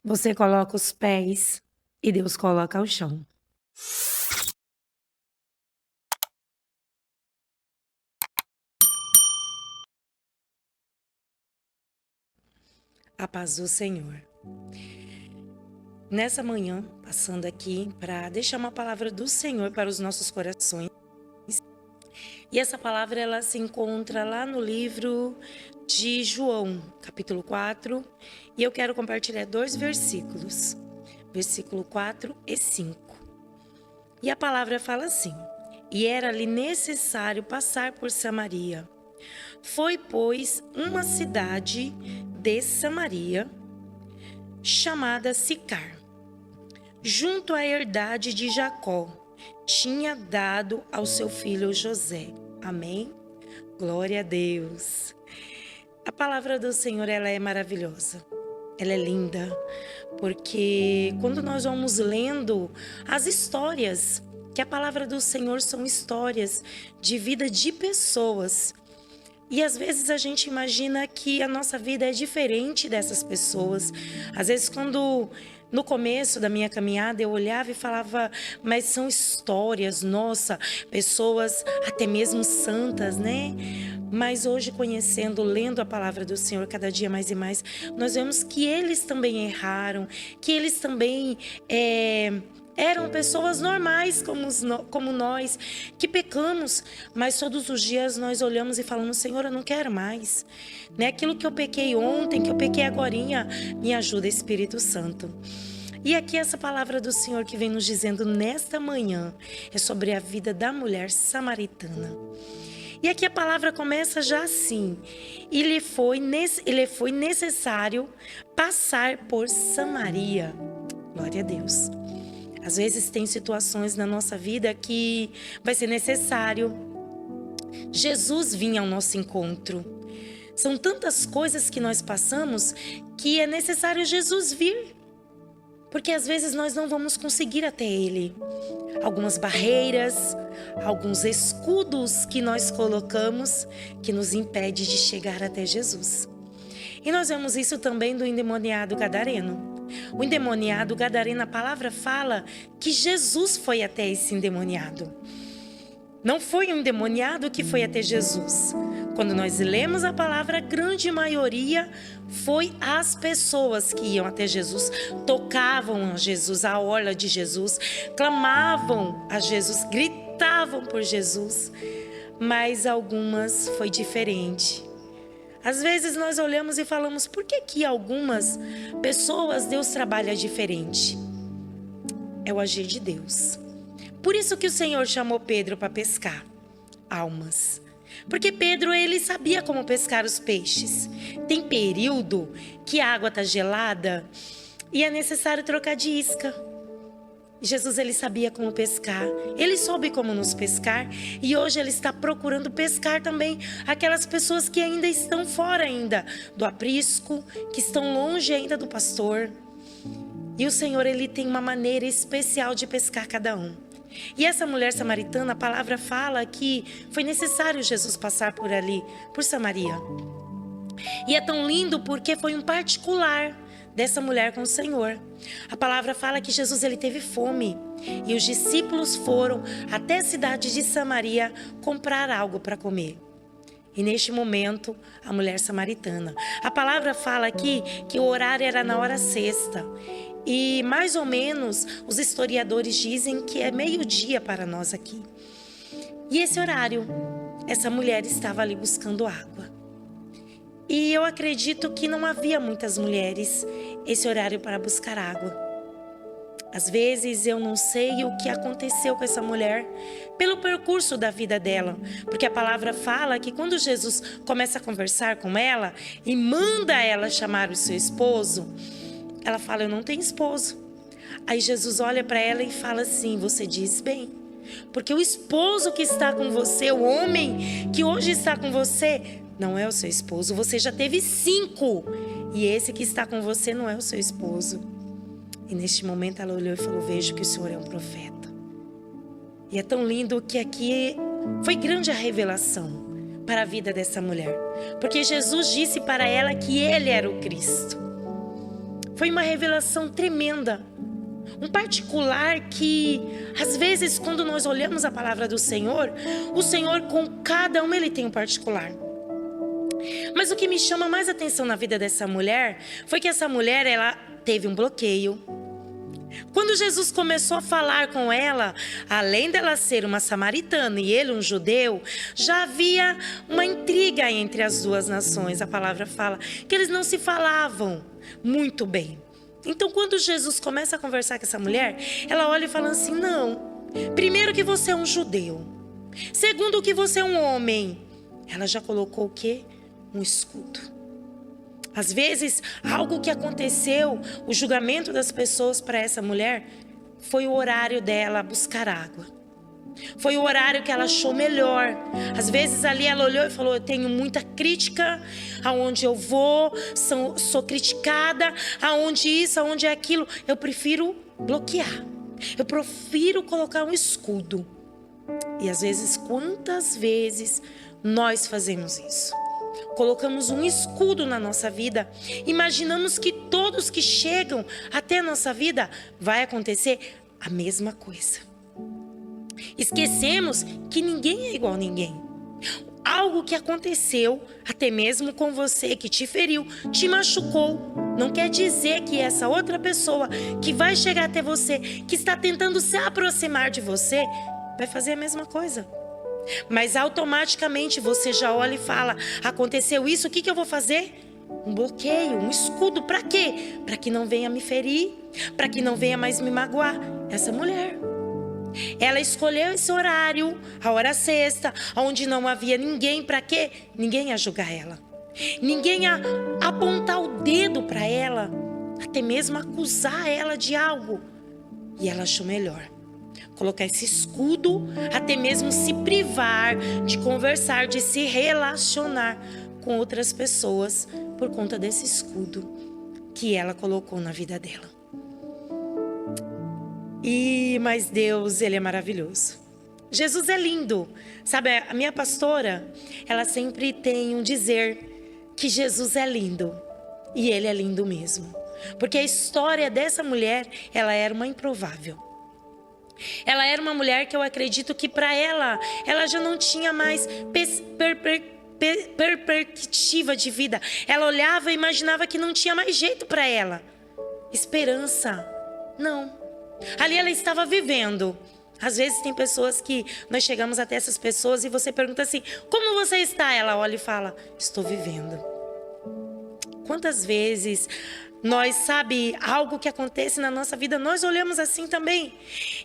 Você coloca os pés e Deus coloca o chão. A paz do Senhor. Nessa manhã, passando aqui para deixar uma palavra do Senhor para os nossos corações. E essa palavra ela se encontra lá no livro de João, capítulo 4, e eu quero compartilhar 2 versículos, versículo 4 e 5. E a palavra fala assim: E era-lhe necessário passar por Samaria. Foi, pois, uma cidade de Samaria, chamada Sicar, junto à herdade de Jacó, tinha dado ao seu filho José. Amém? Glória a Deus. A palavra do Senhor, ela é maravilhosa. Ela é linda, porque quando nós vamos lendo as histórias, que a palavra do Senhor são histórias de vida de pessoas. E às vezes a gente imagina que a nossa vida é diferente dessas pessoas. Às vezes quando no começo da minha caminhada eu olhava e falava, mas são histórias, nossa, pessoas até mesmo santas, né? Mas hoje conhecendo, lendo a palavra do Senhor cada dia mais e mais, nós vemos que eles também erraram, que eles também eram pessoas normais como nós, que pecamos, mas todos os dias nós olhamos e falamos, Senhor, eu não quero mais. Né? Aquilo que eu pequei ontem, que eu pequei agorinha, me ajuda, Espírito Santo. E aqui essa palavra do Senhor que vem nos dizendo nesta manhã é sobre a vida da mulher samaritana. E aqui a palavra começa já assim: ele foi necessário passar por Samaria. Glória a Deus. Às vezes tem situações na nossa vida que vai ser necessário Jesus vir ao nosso encontro. São tantas coisas que nós passamos que é necessário Jesus vir. Porque às vezes nós não vamos conseguir até Ele. Algumas barreiras, alguns escudos que nós colocamos que nos impede de chegar até Jesus. E nós vemos isso também do endemoniado gadareno. O endemoniado gadareno, a palavra fala que Jesus foi até esse endemoniado. Não foi um endemoniado que foi até Jesus. Quando nós lemos a palavra, a grande maioria foi as pessoas que iam até Jesus, tocavam a Jesus, a orla de Jesus, clamavam a Jesus, gritavam por Jesus. Mas algumas foi diferente. Às vezes nós olhamos e falamos, por que algumas pessoas Deus trabalha diferente? É o agir de Deus. Por isso que o Senhor chamou Pedro para pescar almas. Porque Pedro, ele sabia como pescar os peixes. Tem período que a água está gelada e é necessário trocar de isca. Jesus, ele sabia como pescar, ele soube como nos pescar e hoje ele está procurando pescar também aquelas pessoas que ainda estão fora ainda do aprisco, que estão longe ainda do pastor. E o Senhor, ele tem uma maneira especial de pescar cada um. E essa mulher samaritana, a palavra fala que foi necessário Jesus passar por ali, por Samaria. E é tão lindo porque foi um particular dessa mulher com o Senhor. A palavra fala que Jesus, ele teve fome e os discípulos foram até a cidade de Samaria comprar algo para comer. E neste momento, a mulher samaritana. A palavra fala aqui que o horário era na hora sexta. E mais ou menos, os historiadores dizem que é meio-dia para nós aqui. E esse horário, essa mulher estava ali buscando água. E eu acredito que não havia muitas mulheres esse horário para buscar água. Às vezes eu não sei o que aconteceu com essa mulher pelo percurso da vida dela. Porque a palavra fala que quando Jesus começa a conversar com ela e manda ela chamar o seu esposo, ela fala, eu não tenho esposo. Aí Jesus olha para ela e fala assim, você diz bem. Porque o esposo que está com você, o homem que hoje está com você, não é o seu esposo. Você já teve 5. E esse que está com você não é o seu esposo. E neste momento ela olhou e falou, vejo que o Senhor é um profeta. E é tão lindo que aqui foi grande a revelação para a vida dessa mulher. Porque Jesus disse para ela que ele era o Cristo. Foi uma revelação tremenda. Um particular que, às vezes, quando nós olhamos a palavra do Senhor, o Senhor com cada um, Ele tem um particular. Mas o que me chama mais atenção na vida dessa mulher, foi que essa mulher, ela teve um bloqueio. Quando Jesus começou a falar com ela, além dela ser uma samaritana e ele um judeu, já havia uma intriga entre as duas nações. A palavra fala que eles não se falavam muito bem. Então, quando Jesus começa a conversar com essa mulher, ela olha e fala assim: não, primeiro que você é um judeu, segundo que você é um homem. Ela já colocou o quê? Um escudo. Às vezes, algo que aconteceu, o julgamento das pessoas para essa mulher, foi o horário dela buscar água. Foi o horário que ela achou melhor. Às vezes ali ela olhou e falou: eu tenho muita crítica, aonde eu vou, sou criticada, aonde isso, aonde é aquilo. Eu prefiro bloquear. Eu prefiro colocar um escudo. E às vezes, quantas vezes nós fazemos isso? Colocamos um escudo na nossa vida. Imaginamos que todos que chegam até a nossa vida vai acontecer a mesma coisa. Esquecemos que ninguém é igual a ninguém. Algo que aconteceu até mesmo com você, que te feriu, te machucou, não quer dizer que essa outra pessoa que vai chegar até você, que está tentando se aproximar de você, vai fazer a mesma coisa. Mas automaticamente você já olha e fala: aconteceu isso, o que eu vou fazer? Um bloqueio, um escudo, para quê? Para que não venha me ferir, para que não venha mais me magoar. Essa mulher, ela escolheu esse horário, a hora sexta, onde não havia ninguém. Para quê? Ninguém ia julgar ela, ninguém ia apontar o dedo para ela, até mesmo acusar ela de algo. E ela achou melhor colocar esse escudo, até mesmo se privar de conversar, de se relacionar com outras pessoas por conta desse escudo que ela colocou na vida dela. Mas Deus, Ele é maravilhoso. Jesus é lindo. Sabe, a minha pastora, ela sempre tem um dizer que Jesus é lindo. E Ele é lindo mesmo. Porque a história dessa mulher, ela era uma improvável. Ela era uma mulher que eu acredito que para ela já não tinha mais perspectiva de vida. Ela olhava e imaginava que não tinha mais jeito para ela. Esperança, não. Ali ela estava vivendo. Às vezes tem pessoas que nós chegamos até essas pessoas e você pergunta assim: como você está? Ela olha e fala: estou vivendo. Quantas vezes nós, sabe, algo que acontece na nossa vida, nós olhamos assim também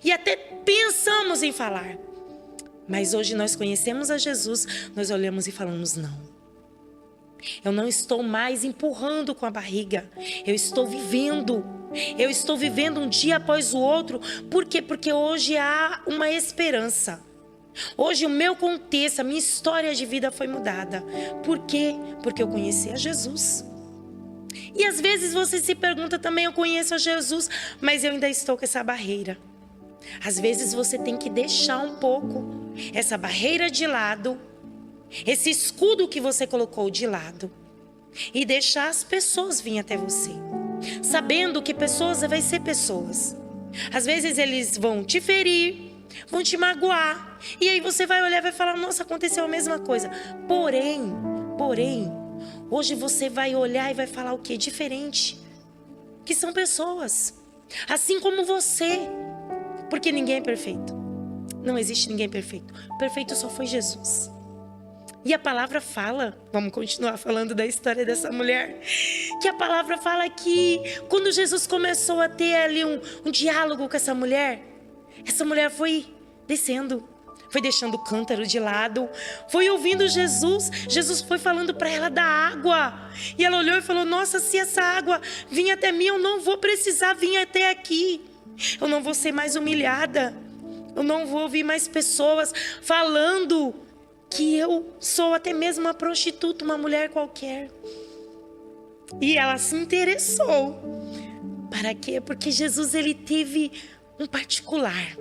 e até pensamos em falar. Mas hoje nós conhecemos a Jesus, nós olhamos e falamos: não. Eu não estou mais empurrando com a barriga, eu estou vivendo. Eu estou vivendo um dia após o outro. Por quê? Porque hoje há uma esperança. Hoje o meu contexto, a minha história de vida foi mudada. Por quê? Porque eu conheci a Jesus. E às vezes você se pergunta também: eu conheço a Jesus, mas eu ainda estou com essa barreira. Às vezes você tem que deixar um pouco essa barreira de lado, esse escudo que você colocou de lado, e deixar as pessoas virem até você, sabendo que pessoas vai ser pessoas. Às vezes eles vão te ferir, vão te magoar, e aí você vai olhar e vai falar: nossa, aconteceu a mesma coisa. Porém, hoje você vai olhar e vai falar o quê? Diferente. Que são pessoas, assim como você. Porque ninguém é perfeito. Não existe ninguém perfeito. Perfeito só foi Jesus. E a palavra fala, vamos continuar falando da história dessa mulher, que a palavra fala que quando Jesus começou a ter ali um diálogo com essa mulher foi descendo, foi deixando o cântaro de lado, foi ouvindo Jesus. Jesus foi falando para ela da água. E ela olhou e falou: nossa, se essa água vir até mim, eu não vou precisar vir até aqui. Eu não vou ser mais humilhada. Eu não vou ouvir mais pessoas falando que eu sou até mesmo uma prostituta, uma mulher qualquer. E ela se interessou. Para quê? Porque Jesus, ele teve um particular.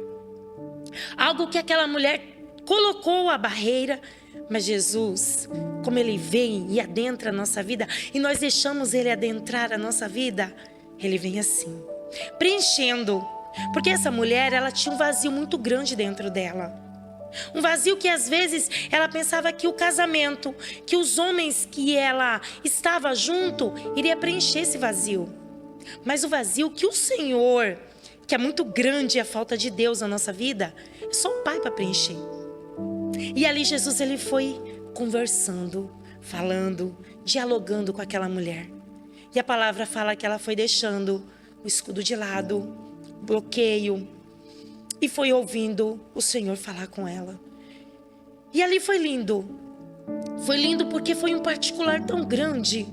Algo que aquela mulher colocou a barreira. Mas Jesus, como ele vem e adentra a nossa vida, e nós deixamos ele adentrar a nossa vida, ele vem assim, preenchendo. Porque essa mulher, ela tinha um vazio muito grande dentro dela. Um vazio que às vezes ela pensava que o casamento, que os homens que ela estava junto, iria preencher esse vazio. Mas o vazio que o Senhor, que é muito grande a falta de Deus na nossa vida, é só o Pai para preencher. E ali Jesus, ele foi conversando, falando, dialogando com aquela mulher. E a palavra fala que ela foi deixando o escudo de lado, o bloqueio, e foi ouvindo o Senhor falar com ela. E ali foi lindo. Foi lindo porque foi um particular tão grande,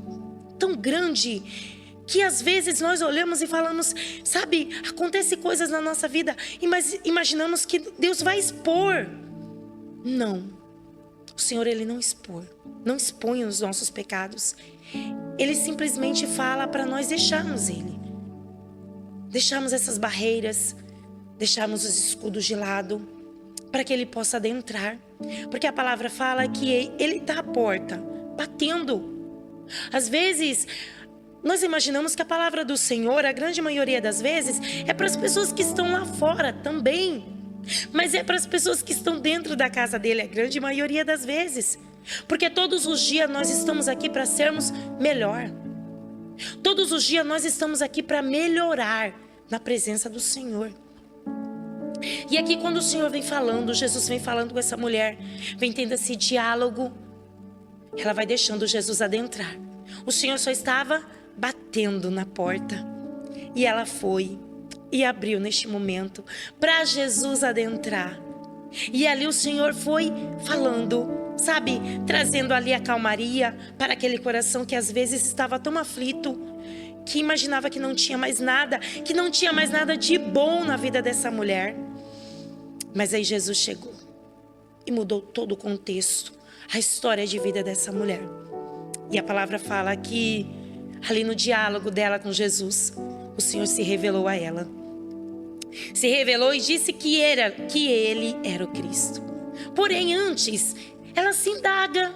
que às vezes nós olhamos e falamos, sabe, acontece coisas na nossa vida, mas imaginamos que Deus vai expor. Não, o Senhor, ele não expõe os nossos pecados. Ele simplesmente fala para nós deixarmos ele. Deixarmos essas barreiras, deixarmos os escudos de lado, para que ele possa adentrar. Porque a palavra fala que ele está à porta, batendo. Às vezes, nós imaginamos que a palavra do Senhor, a grande maioria das vezes, é para as pessoas que estão lá fora também. Mas é para as pessoas que estão dentro da casa dele, a grande maioria das vezes. Porque todos os dias nós estamos aqui para sermos melhor. Todos os dias nós estamos aqui para melhorar na presença do Senhor. E aqui quando o Senhor vem falando, Jesus vem falando com essa mulher, vem tendo esse diálogo, ela vai deixando Jesus adentrar. O Senhor só estava batendo na porta. E ela foi e abriu neste momento para Jesus adentrar. E ali o Senhor foi falando, sabe, trazendo ali a calmaria para aquele coração que às vezes estava tão aflito, que imaginava que não tinha mais nada, que não tinha mais nada de bom na vida dessa mulher. Mas aí Jesus chegou e mudou todo o contexto, a história de vida dessa mulher. E a palavra fala que ali no diálogo dela com Jesus, o Senhor se revelou a ela. Se revelou e disse que ele era o Cristo. Porém, antes, ela se indaga.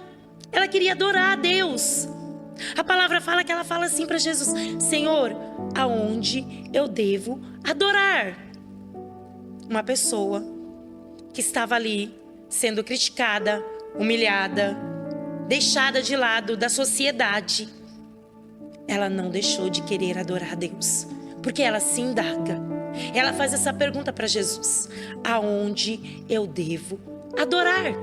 Ela queria adorar a Deus. A palavra fala que ela fala assim para Jesus: Senhor, aonde eu devo adorar? Uma pessoa que estava ali sendo criticada, humilhada, deixada de lado da sociedade. Ela não deixou de querer adorar a Deus, porque ela se indaga. Ela faz essa pergunta para Jesus: aonde eu devo adorar?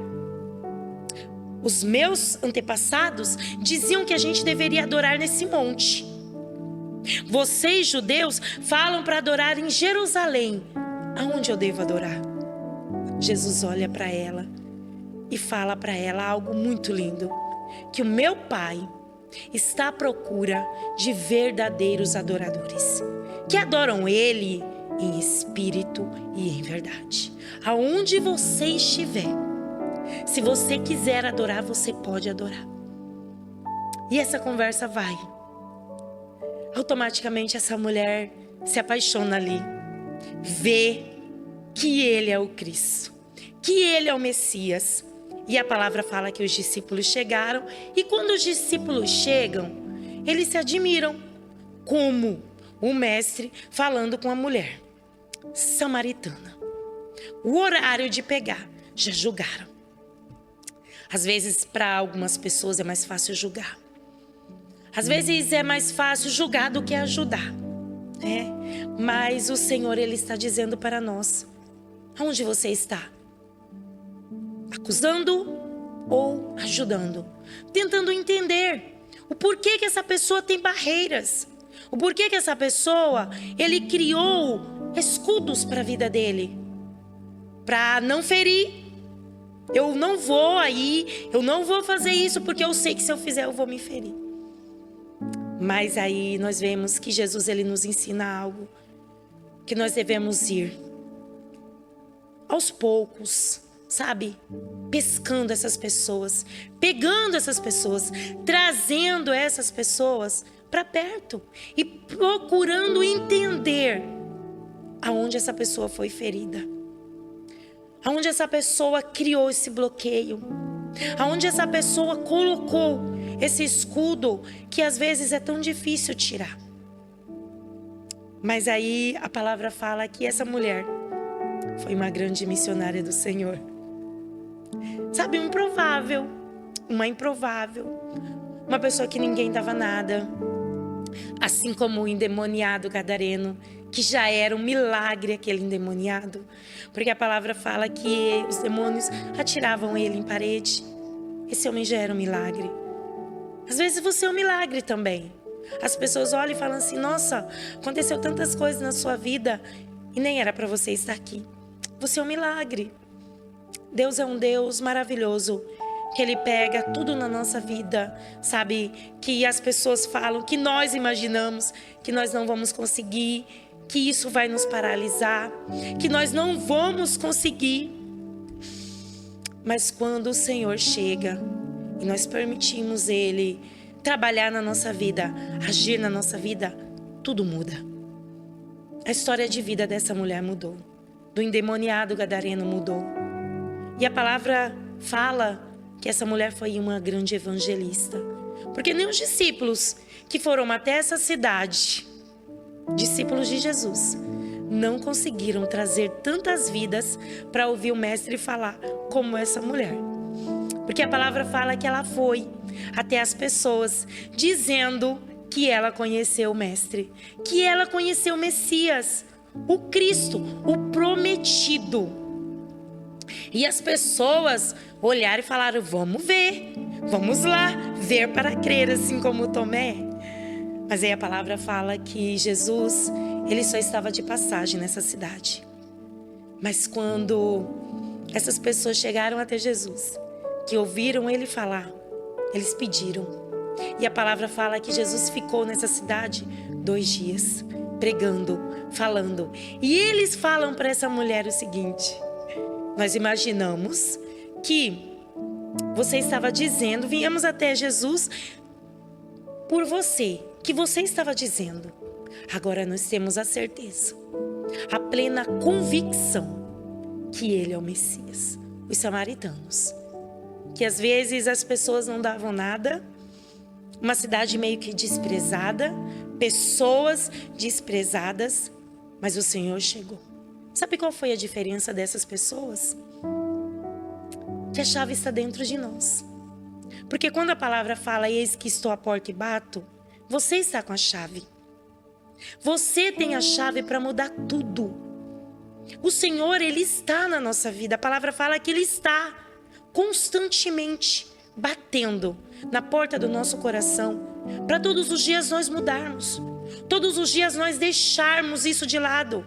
Os meus antepassados diziam que a gente deveria adorar nesse monte. Vocês, judeus, falam para adorar em Jerusalém. Aonde eu devo adorar? Jesus olha para ela e fala para ela algo muito lindo: que o meu Pai está à procura de verdadeiros adoradores, que adoram Ele em espírito e em verdade. Aonde você estiver, se você quiser adorar, você pode adorar. E essa conversa vai. Automaticamente essa mulher se apaixona ali. Vê que Ele é o Cristo, que Ele é o Messias. E a palavra fala que os discípulos chegaram. E quando os discípulos chegam, eles se admiram. Como o mestre falando com a mulher samaritana. O horário de pegar, já julgaram. Às vezes, para algumas pessoas é mais fácil julgar. Às vezes é mais fácil julgar do que ajudar, né? Mas o Senhor, Ele está dizendo para nós: aonde você está? Acusando ou ajudando? Tentando entender o porquê que essa pessoa tem barreiras. O porquê que essa pessoa, ele criou escudos para a vida dele. Para não ferir. Eu não vou fazer isso porque eu sei que se eu fizer eu vou me ferir. Mas aí nós vemos que Jesus, ele nos ensina algo, que nós devemos ir aos poucos, sabe? Pescando essas pessoas, pegando essas pessoas, trazendo essas pessoas para perto e procurando entender aonde essa pessoa foi ferida. Aonde essa pessoa criou esse bloqueio. Aonde essa pessoa colocou esse escudo que às vezes é tão difícil tirar. Mas aí a palavra fala que essa mulher foi uma grande missionária do Senhor. Sabe, uma improvável, uma pessoa que ninguém dava nada. Assim como o endemoniado gadareno, que já era um milagre aquele endemoniado. Porque a palavra fala que os demônios atiravam ele em parede. Esse homem já era um milagre. Às vezes você é um milagre também. As pessoas olham e falam assim: nossa, aconteceu tantas coisas na sua vida e nem era para você estar aqui. Você é um milagre. Deus é um Deus maravilhoso, que Ele pega tudo na nossa vida, sabe? Que as pessoas falam, que nós imaginamos que nós não vamos conseguir, que isso vai nos paralisar, que nós não vamos conseguir. Mas quando o Senhor chega e nós permitimos Ele trabalhar na nossa vida, agir na nossa vida, tudo muda. A história de vida dessa mulher mudou. Do endemoniado gadareno mudou. E a palavra fala que essa mulher foi uma grande evangelista. Porque nem os discípulos que foram até essa cidade, discípulos de Jesus, não conseguiram trazer tantas vidas para ouvir o mestre falar como essa mulher. Porque a palavra fala que ela foi até as pessoas dizendo que ela conheceu o mestre, que ela conheceu o Messias, o Cristo, o prometido. E as pessoas olharam e falaram: vamos ver, vamos lá, ver para crer, assim como Tomé. Mas aí a palavra fala que Jesus, ele só estava de passagem nessa cidade. Mas quando essas pessoas chegaram até Jesus, que ouviram ele falar, eles pediram. E a palavra fala que Jesus ficou nessa cidade 2 dias, pregando, falando. E eles falam para essa mulher o seguinte: nós imaginamos que você estava dizendo, viemos até Jesus por você, que você estava dizendo. Agora nós temos a certeza, a plena convicção que Ele é o Messias. Os samaritanos, que às vezes as pessoas não davam nada, uma cidade meio que desprezada, pessoas desprezadas, mas o Senhor chegou. Sabe qual foi a diferença dessas pessoas? Que a chave está dentro de nós. Porque quando a palavra fala: eis que estou à porta e bato, você está com a chave. Você tem a chave para mudar tudo. O Senhor, Ele está na nossa vida. A palavra fala que Ele está constantemente batendo na porta do nosso coração, para todos os dias nós mudarmos, todos os dias nós deixarmos isso de lado.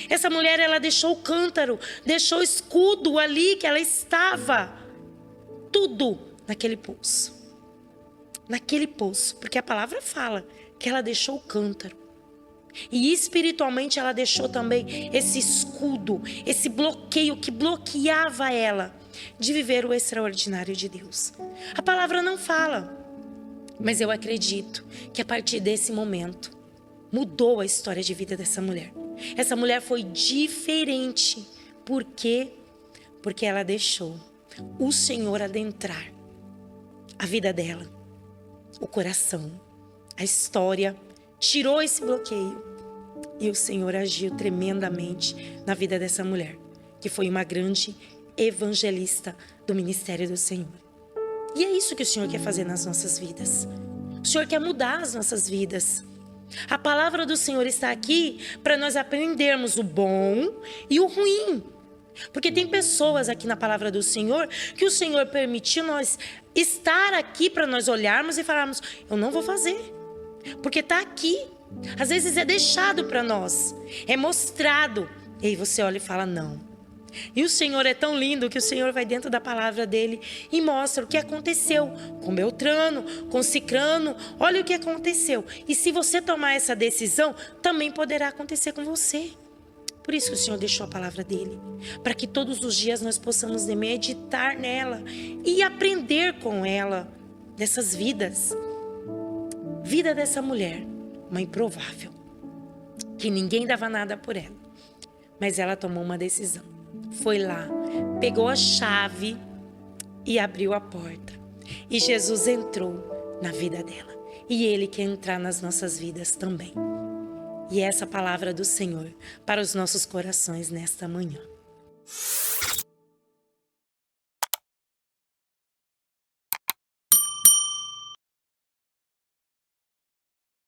Essa mulher, ela deixou o cântaro, deixou o escudo ali que ela estava, tudo naquele poço. Naquele poço, porque a palavra fala que ela deixou o cântaro. E espiritualmente ela deixou também esse escudo, esse bloqueio que bloqueava ela de viver o extraordinário de Deus. A palavra não fala, mas eu acredito que a partir desse momento mudou a história de vida dessa mulher. Essa mulher foi diferente. Por quê? Porque ela deixou o Senhor adentrar a vida dela, o coração, a história, tirou esse bloqueio. E o Senhor agiu tremendamente na vida dessa mulher, que foi uma grande evangelista do ministério do Senhor. E é isso que o Senhor quer fazer nas nossas vidas. O Senhor quer mudar as nossas vidas. A palavra do Senhor está aqui para nós aprendermos o bom e o ruim. Porque tem pessoas aqui na palavra do Senhor que o Senhor permitiu nós estar aqui para nós olharmos e falarmos: eu não vou fazer, porque está aqui. Às vezes é deixado para nós, é mostrado, e aí você olha e fala: não. E o Senhor é tão lindo que o Senhor vai dentro da palavra dele e mostra o que aconteceu com Beltrano, com Cicrano. Olha o que aconteceu. E se você tomar essa decisão, também poderá acontecer com você. Por isso que o Senhor deixou a palavra dele, para que todos os dias nós possamos meditar nela e aprender com ela dessas vidas. Vida dessa mulher, uma improvável, que ninguém dava nada por ela, mas ela tomou uma decisão. Foi lá, pegou a chave e abriu a porta. E Jesus entrou na vida dela. E Ele quer entrar nas nossas vidas também. E essa palavra do Senhor para os nossos corações nesta manhã.